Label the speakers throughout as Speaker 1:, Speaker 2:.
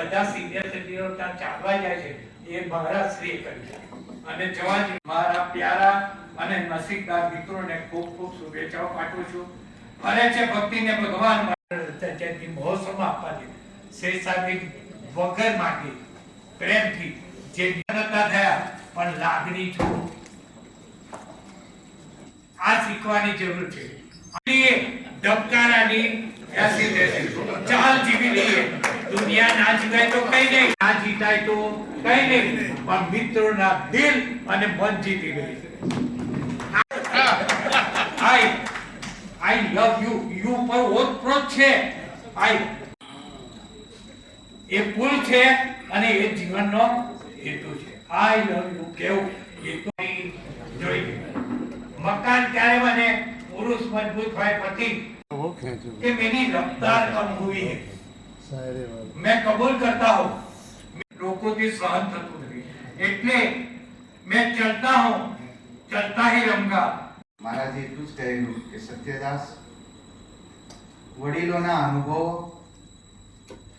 Speaker 1: બધા સિનિયર સિટીઝનો ત્યાં ચાલવા જાય છે એ મહારાજ શ્રી કર્યું છે। અને જવાજી મારા પ્યારા અને નસીબદાર મિત્રોને ખૂબ ખૂબ શુભેચ્છાઓ પાઠવું છું। ફરે છે ભક્તિને ભગવાન જયંતિ મહોત્સવમાં આપવાની શેષાદી વગર માંગી પ્રેમથી જે નિર્ણતા થયા પણ લાગણી છોડો આ શીખવાની જરૂર છે। અને ધબકારાની ચાલ જીવી લઈએ। દુનિયા ના જીતાય તો કઈ નહીં, ના જીતાય તો કઈ નહીં, પણ મિત્રોના દિલ અને મન જીતી લઈએ। I love you. You પર ઓતપ્રોત છે। એ પુલ છે અને એ જીવનનો હેતુ છે। I love you કેવું એ તો જોઈ મકાન ક્યારે બને? પુરુષ મજબૂત હોય પતિ कि मेरी रफ्तार कम हुई है, मैं कबूल करता हूँ। लोगों की सहन थતું નથી એટલે मैं चलता हूँ, चलता ही रहूंगा।
Speaker 2: महाराज એટલું જ કહેલું કે સત્યદાસ વડીલોના અનુભવો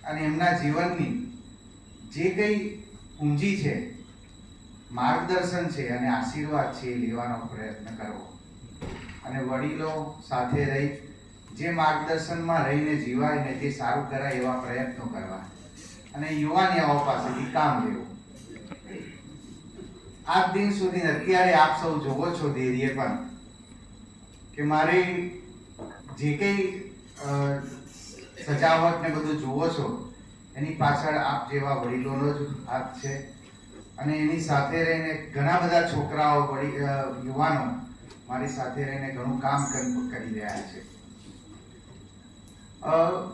Speaker 2: અને એમના જીવનની જે કંઈ પૂંજી છે, માર્ગદર્શન છે અને આશીર્વાદ છે એ લેવાનો પ્રયત્ન કરવો અને વડીલો સાથે રહી જે માર્ગદર્શનમાં રહીને જીવાય ને તે સારું કરાય એવા પ્રયત્નો કરવા અને યુવાનીઓ પાસેથી કામ લેવું। આજ દિન સુધી અત્યારે આપ સૌ જોવો છો ધીરે પણ કે મારી જે કંઈ સજાવટ ને બધું જુઓ છો એની પાછળ આપ જેવા વડીલોનો જ હાથ છે અને એની સાથે રહીને ઘણા બધા છોકરાઓ યુવાનો મારી સાથે રહીને ઘણું કામ કરી રહ્યા છે।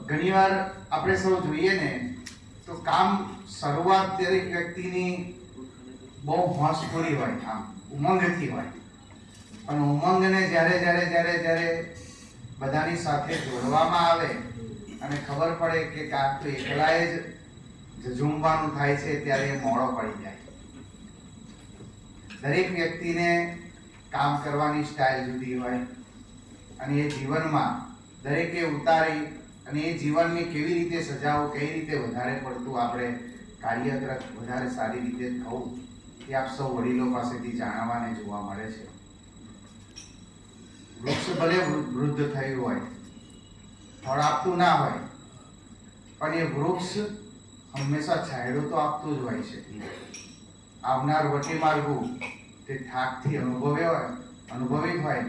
Speaker 2: ઘણીવાર આપણે સૌ જોઈએ ને તો કામ શરૂઆત દરેક વ્યક્તિની બહુ હોશપૂરી હોય, આમ ઉમંગથી હોય, પણ ઉમંગને જ્યારે બધાની સાથે જોડવામાં આવે અને ખબર પડે કે કાં તો એકલાએ જ ઝઝૂમવાનું થાય છે ત્યારે એ મોડો પડી જાય। દરેક વ્યક્તિને કામ કરવાની સ્ટાઇલ જુદી હોય અને એ જીવનમાં દરેકે ઉતારી અને એ જીવનને કેવી રીતે સજાવવું, કઈ રીતે વધારે પડતું આપણે કાર્યરત વધારે સારી રીતે થવું એ આપ સૌ વડીલો પાસેથી જાણવા અને જોવા મળે છે। વૃક્ષ ભલે વૃદ્ધ થયું હોય, ફળ આપતું ના હોય, પણ એ વૃક્ષ હંમેશા છાંયડો તો આપતું જ હોય છે। આવનાર વટી માર્ગું તે થાકથી અનુભવી હોય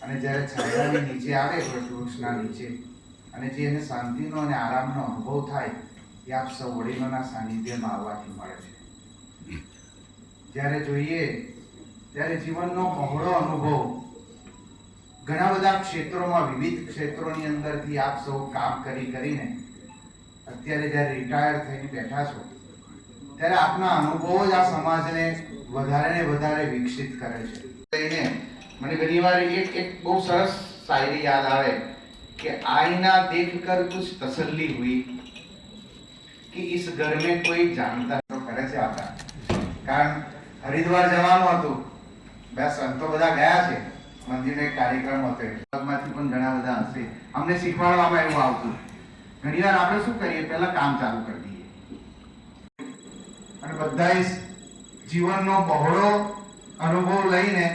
Speaker 2: અને જ્યારે છાંયડાની નીચે આવે વૃક્ષના નીચે અને જે એને શાંતિનો અને આરામનો અનુભવ થાય એ આપ સૌ વડીલોના સાનિધ્યમાં આવવાથી મળે છે। જ્યારે જોઈએ ત્યારે જીવનનો બહોળો અનુભવ ઘણા બધા ક્ષેત્રોમાં, વિવિધ ક્ષેત્રોની અંદરથી આપ સૌ કામ કરીને અત્યારે જ્યારે રિટાયર થઈને બેઠા છો ત્યારે આપના અનુભવો જ આ સમાજને વધારે ને વધારે વિકસિત કરે છે। મને ઘણીવાર એક બહુ સરસ શાયરી યાદ આવે कि आईना देखकर कुछ तसल्ली हुई कि इस घर में कोई जानता तो करे છે આપણા। કારણ હરિદ્વાર જવાનું હતું, બે સંતો બધા ગયા છે, મંદિરનો એક કાર્યક્રમ હતો, માંથી પણ ઘણા બધા હશે, અમને શીખવાડવામાં એવું આવતું। ઘણીવાર આપણે શું કરીએ, પહેલા કામ ચાલુ કરી દઈએ અને બધાએ જીવનનો બહોળો અનુભવ લઈને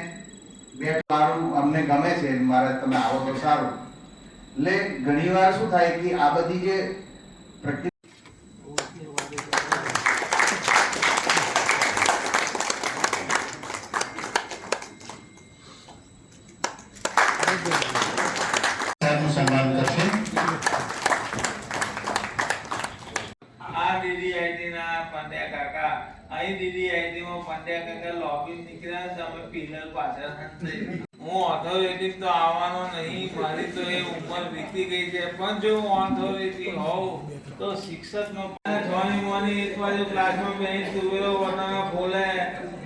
Speaker 2: બે મારું અમને ગમે છે, મારે તમે આવો તો સારું। એટલે ઘણીવાર શું થાય કે આ બધી જે સન્માન કરશે।
Speaker 3: આ DDIT ના પંડ્યા કાકા, અહીં DDIT માં પંડ્યા કાકા લોબી નીકળ્યા છે, અમે પિલર પાછળ હું ઓથોરિટી તો આવવાનો નહીં, મારી તો એ ઉંમર વીતી ગઈ છે, પણ જો હું ઓથોરિટી હોઉં તો શિક્ષકનો જોની એક બાજુ ક્લાસમાં બેસી સુવેરો બનાવવા બોલે,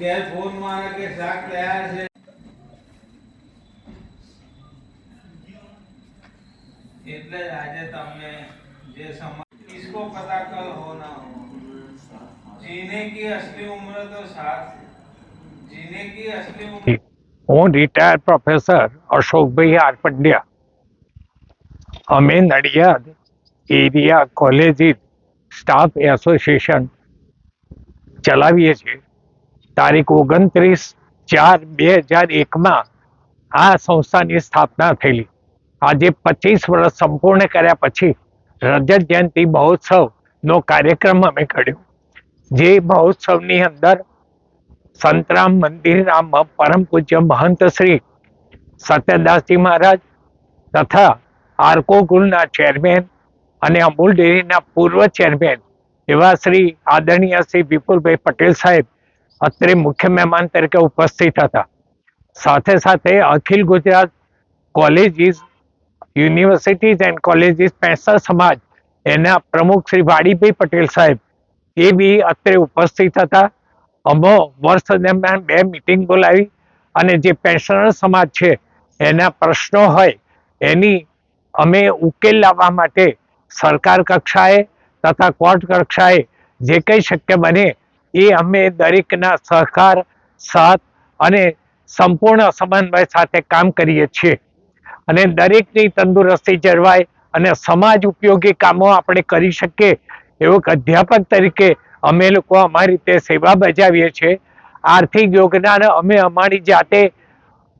Speaker 3: ઘેર ફોન મારે કે શાક તૈયાર છે, એટલે આજે તમને જે સમજ इसको पता कल हो ना हो, जीने की असली उम्र तो साथ, जीने की असली उम्र।
Speaker 4: હું રિટાયર્ડ પ્રોફેસર અશોકભાઈ આર પંડ્યા, અમે Nadiad area college staff association ચલાવીએ છીએ. તારીખ 29/4/2001 આ સંસ્થાની સ્થાપના થયેલી. આજે 25 વર્ષ સંપૂર્ણ કર્યા પછી રજત જયંતિ મહોત્સવનો કાર્યક્રમ અમે કર્યો. જે મહોત્સવની અંદર સંતરામ મંદિરના પરમ પૂજ્ય મહંત શ્રી સત્યદાસજી મહારાજ તથા આર્કો ગુલના ચેરમેન અને અમૂલ ડેરીના પૂર્વ ચેરમેન એવા શ્રી આદરણીય શ્રી વિપુલભાઈ પટેલ સાહેબ અત્રે મુખ્ય મહેમાન તરીકે ઉપસ્થિત હતા. સાથે સાથે Akhil Gujarat colleges universities and colleges પેંસા સમાજ એના પ્રમુખ શ્રી વાડીભાઈ પટેલ સાહેબ એ બી અત્રે ઉપસ્થિત હતા. અમે વર્ષ દરમિયાન 2 મિટિંગ બોલાવી અને જે પેન્શનર સમાજ છે એના પ્રશ્નો હોય એની અમે ઉકેલ લાવવા માટે સરકાર કક્ષાએ તથા કોર્ટ કક્ષાએ જે કંઈ શક્ય બને એ અમે દરેકના સહકાર સાથ અને સંપૂર્ણ સમન્વય સાથે કામ કરીએ છીએ. અને દરેકની તંદુરસ્તી જળવાય અને સમાજ ઉપયોગી કામો આપણે કરી શકીએ એવું એક અધ્યાપક તરીકે અમે લોકો અમારી રીતે સેવા બજાવીએ છીએ. આર્થિક યોગદાન અમે અમારી જાતે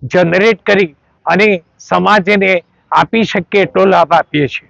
Speaker 4: જનરેટ કરી અને સમાજને આપી શકીએ એટલો લાભ આપીએ છીએ.